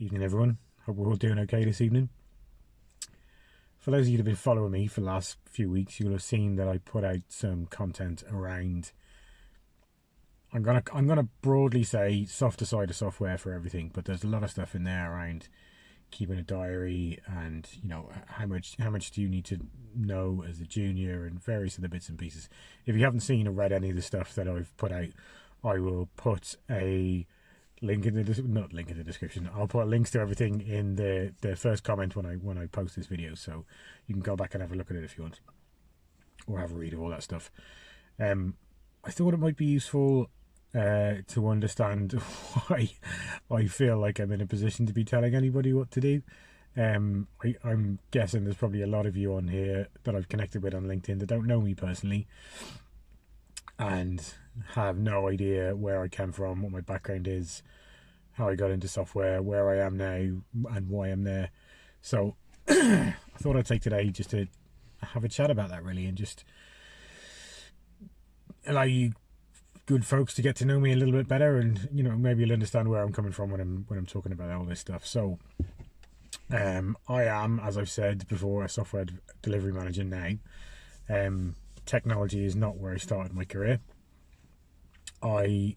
Evening, everyone. Hope we're all doing okay this evening. For those of you that have been following me for the last few weeks, you'll have seen that I put out some content around. I'm gonna broadly say softer side of software for everything, but there's a lot of stuff in there around keeping a diary and how much do you need to know as a junior and various other bits and pieces. If you haven't seen or read any of the stuff that I've put out, I will put a link in the description. I'll put links to everything in the first comment when I post this video, so you can go back and have a look at it if you want, or have a read of all that stuff. I thought it might be useful to understand why I feel like I'm in a position to be telling anybody what to do. I'm guessing there's probably a lot of you on here that I've connected with on LinkedIn that don't know me personally and have no idea where I came from, what my background is, how I got into software, where I am now, and why I'm there. So I thought I'd take today just to have a chat about that, really, and just allow you good folks to get to know me a little bit better, and maybe you'll understand where I'm coming from when I'm talking about all this stuff. So I am, as I've said before, a software delivery manager now. Technology is not where I started my career. I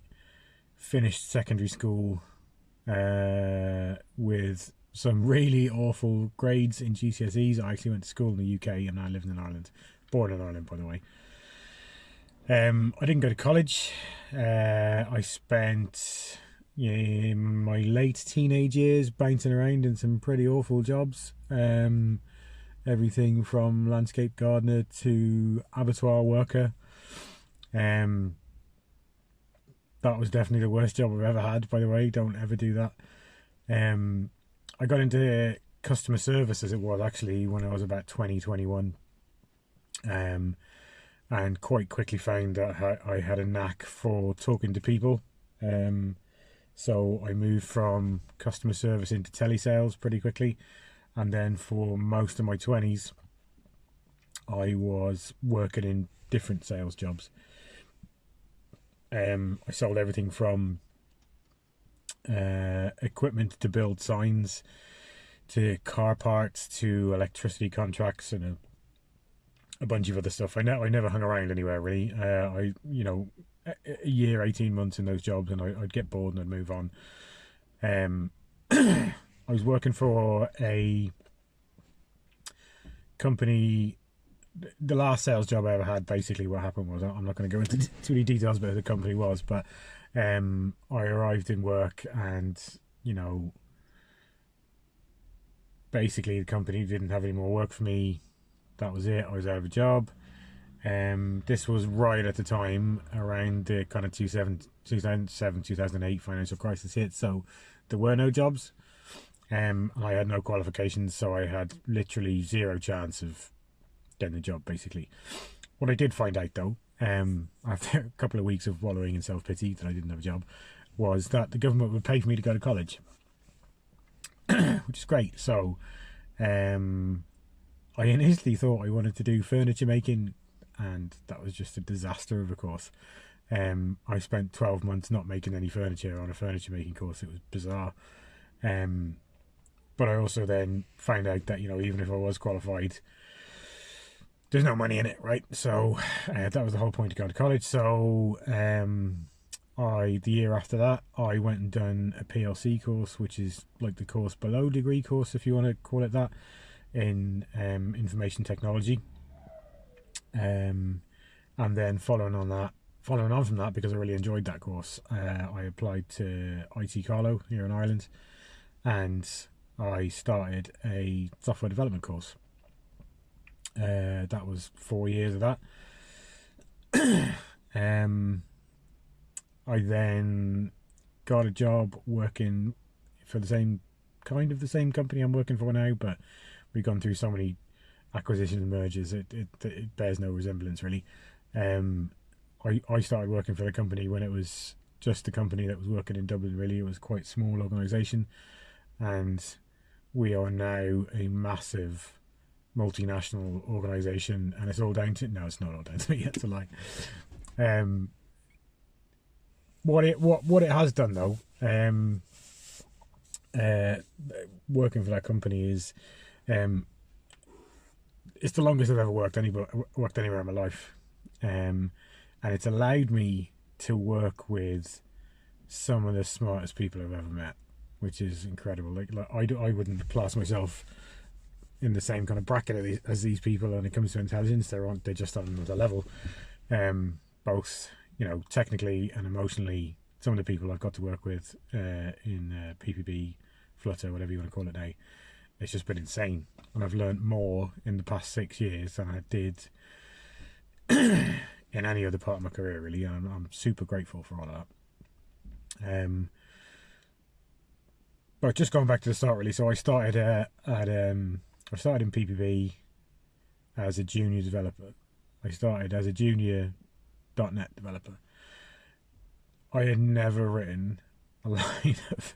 finished secondary school with some really awful grades in GCSEs. I actually went to school in the UK and I lived in Ireland. Born in Ireland, by the way. I didn't go to college. I spent my late teenage years bouncing around in some pretty awful jobs. Everything from landscape gardener to abattoir worker. That was definitely the worst job I've ever had, by the way. Don't ever do that. I got into customer service, as it was actually, when I was about 21. And quite quickly found that I had a knack for talking to people. So I moved from customer service into telesales pretty quickly. And then for most of my 20s, I was working in different sales jobs. I sold everything from equipment to build signs, to car parts, to electricity contracts, and a bunch of other stuff. I never hung around anywhere, really. A year, 18 months in those jobs, and I'd get bored and I'd move on. I was working for a company. The last sales job I ever had, basically what happened was, I'm not going to go into too many details about who the company was, but I arrived in work and, basically the company didn't have any more work for me. That was it. I was out of a job. This was right at the time around the kind of 2007, 2008 financial crisis hit, so there were no jobs. I had no qualifications, so I had literally zero chance of getting a job, basically. What I did find out, though, after a couple of weeks of wallowing in self-pity that I didn't have a job, was that the government would pay for me to go to college, which is great. So I initially thought I wanted to do furniture making, and that was just a disaster of a course. I spent 12 months not making any furniture on a furniture making course. It was bizarre. But I also then found out that, even if I was qualified, there's no money in it, right? So that was the whole point of going to college. So the year after that, I went and done a PLC course, which is like the course below degree course, if you want to call it that, in information technology. And then following on from that, because I really enjoyed that course, I applied to IT Carlow here in Ireland, and I started a software development course. That was 4 years of that. I then got a job working for the same company I'm working for now, but we've gone through so many acquisitions and mergers, it bears no resemblance, really. I started working for the company when it was just the company that was working in Dublin, really. It was quite a small organisation, and we are now a massive multinational organisation, and it's all down to... No, it's not all down to me, it's a lie. What it has done, though, working for that company is it's the longest I've ever worked anywhere in my life, and it's allowed me to work with some of the smartest people I've ever met, which is incredible. Like I wouldn't class myself in the same kind of bracket as these people when it comes to intelligence. They're just on another level, both technically and emotionally. Some of the people I've got to work with in PPB, Flutter, whatever you want to call it now, it's just been insane, and I've learned more in the past 6 years than I did in any other part of my career, really. And I'm super grateful for all of that. But just going back to the start, really. So I started I started in PPB as a junior developer. I started as a junior .NET developer. I had never written a line of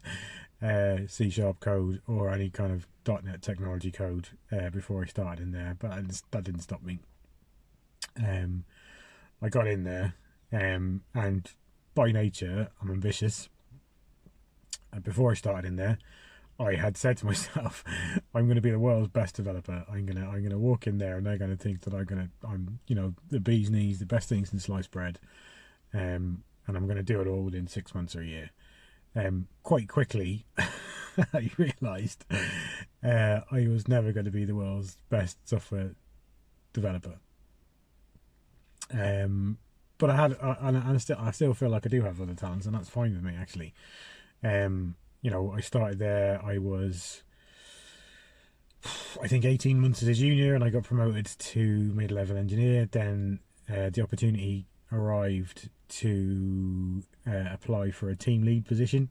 C# code or any kind of .NET technology code before I started in there, but that didn't stop me. I got in there, and by nature I'm ambitious. And before I started in there, I had said to myself, I'm going to be the world's best developer. I'm gonna walk in there, and they're going to think that I'm the bee's knees, the best things in sliced bread, and I'm going to do it all within 6 months or a year. Quite quickly, I realised I was never going to be the world's best software developer. But I still feel like I do have other talents, and that's fine with me, actually. I started there. I was, I think, 18 months as a junior, and I got promoted to mid-level engineer. Then the opportunity arrived to apply for a team lead position,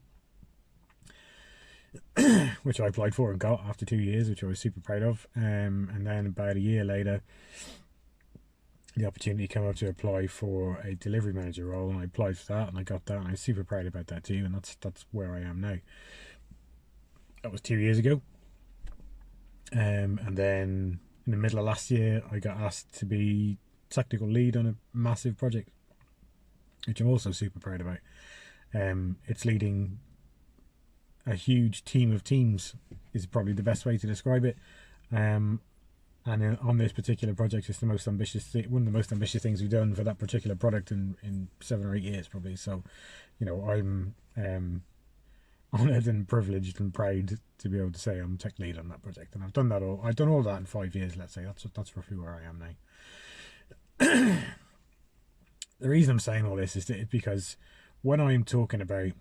which I applied for and got after 2 years, which I was super proud of. And then about a year later, the opportunity came up to apply for a delivery manager role, and I applied for that, and I got that, and I'm super proud about that too. And that's where I am now. That was 2 years ago. And then in the middle of last year, I got asked to be technical lead on a massive project, which I'm also super proud about. It's leading a huge team of teams is probably the best way to describe it. And on this particular project, it's the most ambitious one of the most ambitious things we've done for that particular product in 7 or 8 years, probably. So, I'm honoured and privileged and proud to be able to say I'm tech lead on that project, and I've done all that in 5 years. Let's say that's roughly where I am now. The reason I'm saying all this is because when I'm talking about,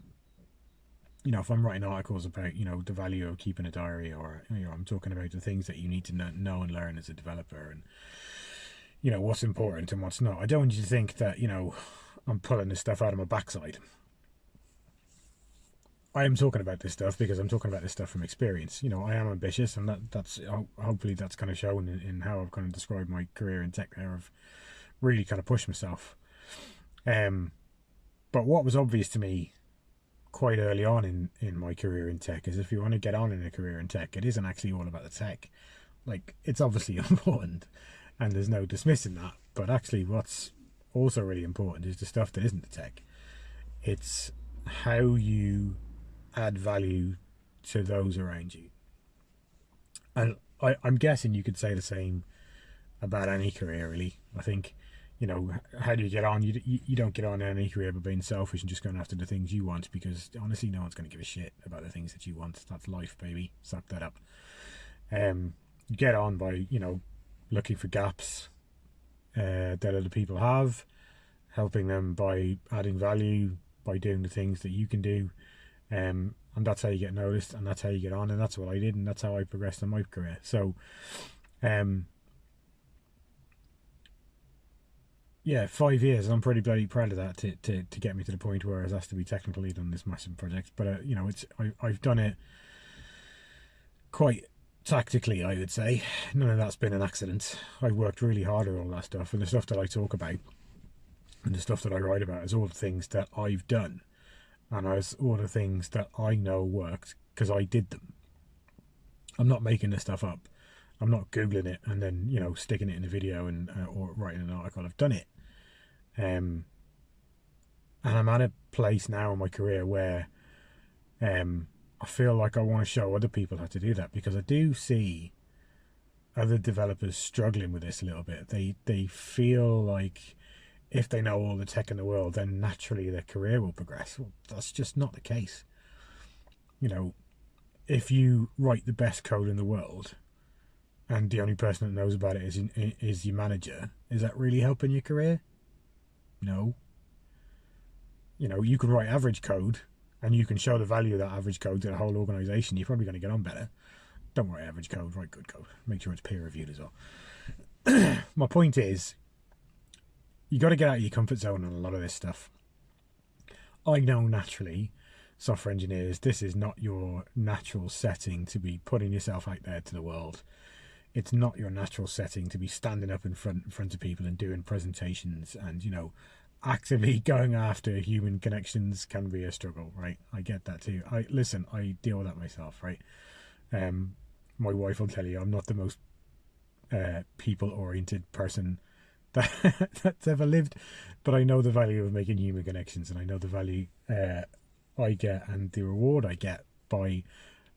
if I'm writing articles about, the value of keeping a diary, or, I'm talking about the things that you need to know and learn as a developer, and, what's important and what's not. I don't want you to think that, I'm pulling this stuff out of my backside. I am talking about this stuff because I'm talking about this stuff from experience. I am ambitious, and that's hopefully that's kind of shown in how I've kind of described my career in tech there. I've really kind of pushed myself. But what was obvious to me quite early on in my career in tech is if you want to get on in a career in tech, it isn't actually all about the tech. Like, it's obviously important, and there's no dismissing that, but actually what's also really important is the stuff that isn't the tech. It's how you add value to those around you. And I'm guessing you could say the same about any career, really. I think, how do you get on? You don't get on in any career by being selfish and just going after the things you want, because honestly, no one's going to give a shit about the things that you want. That's life, baby. Suck that up. You get on by, looking for gaps that other people have, helping them by adding value, by doing the things that you can do. And that's how you get noticed, and that's how you get on, and that's what I did, and that's how I progressed in my career. So, 5 years, and I'm pretty bloody proud of that to get me to the point where I was asked to be technical lead on this massive project. But I've done it quite tactically, I would say. None of that's been an accident. I've worked really hard at all that stuff, and the stuff that I talk about and the stuff that I write about is all the things that I've done, and it's all the things that I know worked because I did them. I'm not making this stuff up. I'm not Googling it and then, sticking it in a video and or writing an article. I've done it. And I'm at a place now in my career where I feel like I want to show other people how to do that, because I do see other developers struggling with this a little bit. They feel like if they know all the tech in the world, then naturally their career will progress. Well, that's just not the case. You know, if you write the best code in the world and the only person that knows about it is your manager, is that really helping your career? No. You know, you can write average code and you can show the value of that average code to the whole organization. You're probably going to get on better. Don't write average code, write good code. Make sure it's peer reviewed as well. My point is, you got to get out of your comfort zone on a lot of this stuff. I know naturally, software engineers, this is not your natural setting to be putting yourself out there to the world. It's not your natural setting to be standing up in front of people and doing presentations, and, you know, actively going after human connections can be a struggle, right? I get that too. I deal with that myself, right? My wife will tell you I'm not the most people-oriented person that's ever lived, but I know the value of making human connections, and I know the value I get and the reward I get by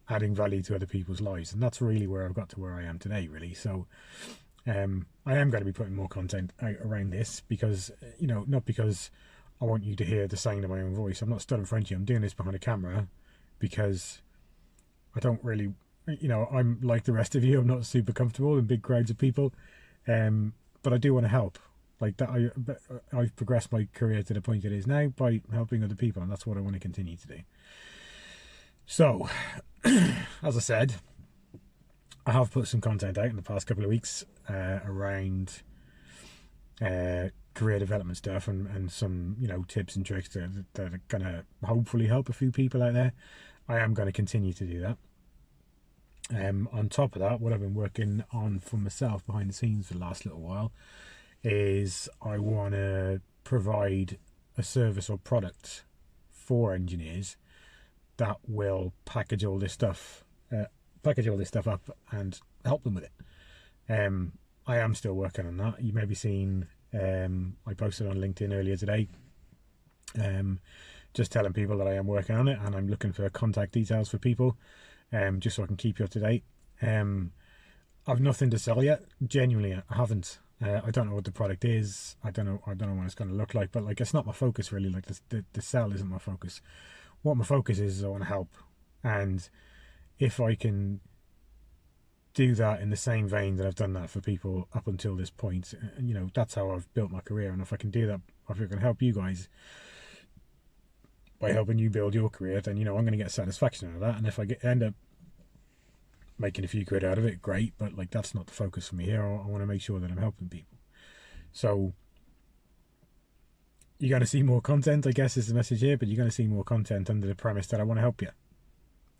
adding value to other people's lives, and that's really where I've got to where I am today, really. So I am going to be putting more content out around this, because, you know, not because I want you to hear the sound of my own voice. I'm not stood in front of you. I'm doing this behind a camera because I don't really, you know, I'm like the rest of you. I'm not super comfortable in big crowds of people, but I do want to help. Like that, I've progressed my career to the point it is now by helping other people, and that's what I want to continue to do. So, as I said, I have put some content out in the past couple of weeks around career development stuff, and some, you know, tips and tricks that are going to hopefully help a few people out there. I am going to continue to do that. On top of that, what I've been working on for myself behind the scenes for the last little while is I want to provide a service or product for engineers that will package all this stuff up and help them with it. I am still working on that. You may be seeing, I posted on LinkedIn earlier today, just telling people that I am working on it, and I'm looking for contact details for people, just so I can keep you up to date. I've nothing to sell yet. Genuinely, I haven't. I don't know what the product is. I don't know what it's going to look like. But like, it's not my focus really. Like the sell isn't my focus. What my focus is I want to help, and if I can do that in the same vein that I've done that for people up until this point, you know, that's how I've built my career. And if I can do that, if I can help you guys by helping you build your career, then, you know, I'm going to get satisfaction out of that. And if I end up making a few quid out of it, great. But like, that's not the focus for me here. I want to make sure that I'm helping people. So you're going to see more content, I guess, is the message here. But you're going to see more content under the premise that I want to help you.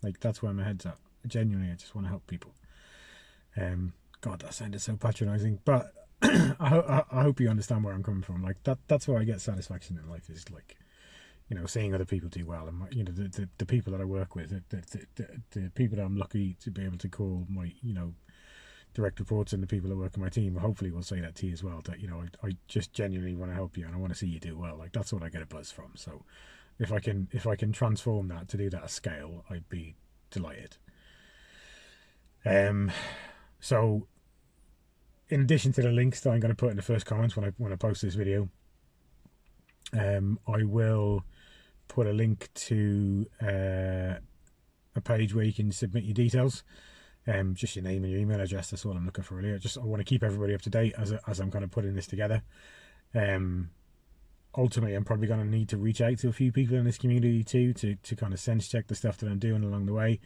Like, that's where my head's at. Genuinely, I just want to help people. God, that sounded so patronizing, but I hope you understand where I'm coming from. Like, that's where I get satisfaction in life, is like, you know, seeing other people do well, and, you know, the people that I work with, the people that I'm lucky to be able to call my, you know, direct reports, and the people that work in my team, hopefully will say that to you as well, that, you know, I just genuinely want to help you, and I want to see you do well. Like, that's what I get a buzz from. So if I can transform that to do that at scale, I'd be delighted. So in addition to the links that I'm going to put in the first comments when I post this video, I will put a link to a page where you can submit your details, just your name and your email address. That's all I'm looking for really. I want to keep everybody up to date as I'm kind of putting this together. Ultimately, I'm probably going to need to reach out to a few people in this community too, to kind of sense check the stuff that I'm doing along the way,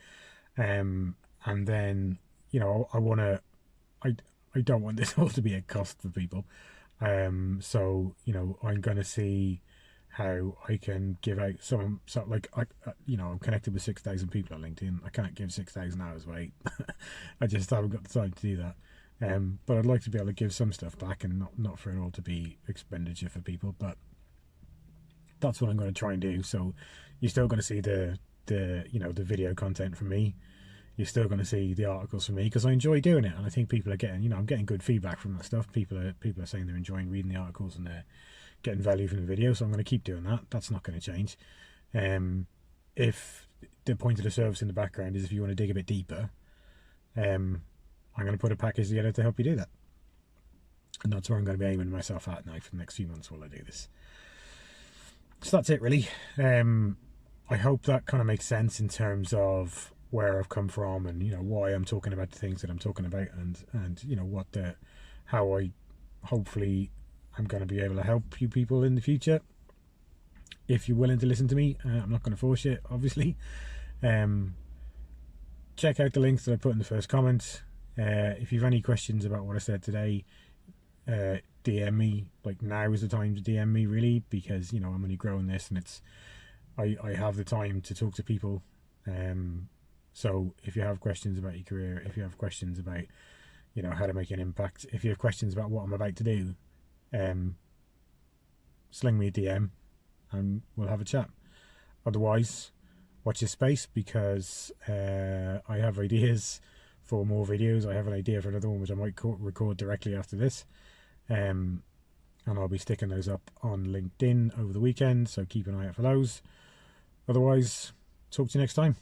and then, you know, I don't want this all to be a cost for people. So, you know, I'm going to see how I can give out some like, you know, I'm connected with 6,000 people on LinkedIn. I can't give 6,000 hours away. I just haven't got the time to do that. But I'd like to be able to give some stuff back, and not for it all to be expenditure for people. But that's what I'm going to try and do. So you're still going to see the you know, the video content from me. You're still going to see the articles from me, because I enjoy doing it, and I think people are getting, you know, I'm getting good feedback from that stuff. People are saying they're enjoying reading the articles, and they're getting value from the video. So I'm going to keep doing that. That's not going to change. If the point of the service in the background is if you want to dig a bit deeper, I'm going to put a package together to help you do that. And that's where I'm going to be aiming myself at now for the next few months while I do this. So that's it, really. I hope that kind of makes sense in terms of where I've come from, and why I'm talking about the things that I'm talking about, and how I hopefully I'm going to be able to help you people in the future. If you're willing to listen to me, I'm not going to force it, obviously. Check out the links that I put in the first comment. If you've any questions about what I said today, DM me. Like, now is the time to DM me, really, because I'm only growing this, and I have the time to talk to people. So if you have questions about your career, if you have questions about how to make an impact, if you have questions about what I'm about to do, sling me a DM and we'll have a chat. Otherwise, watch your space, because I have ideas for more videos. I have an idea for another one which I might record directly after this, and I'll be sticking those up on LinkedIn over the weekend, so keep an eye out for those. Otherwise, talk to you next time.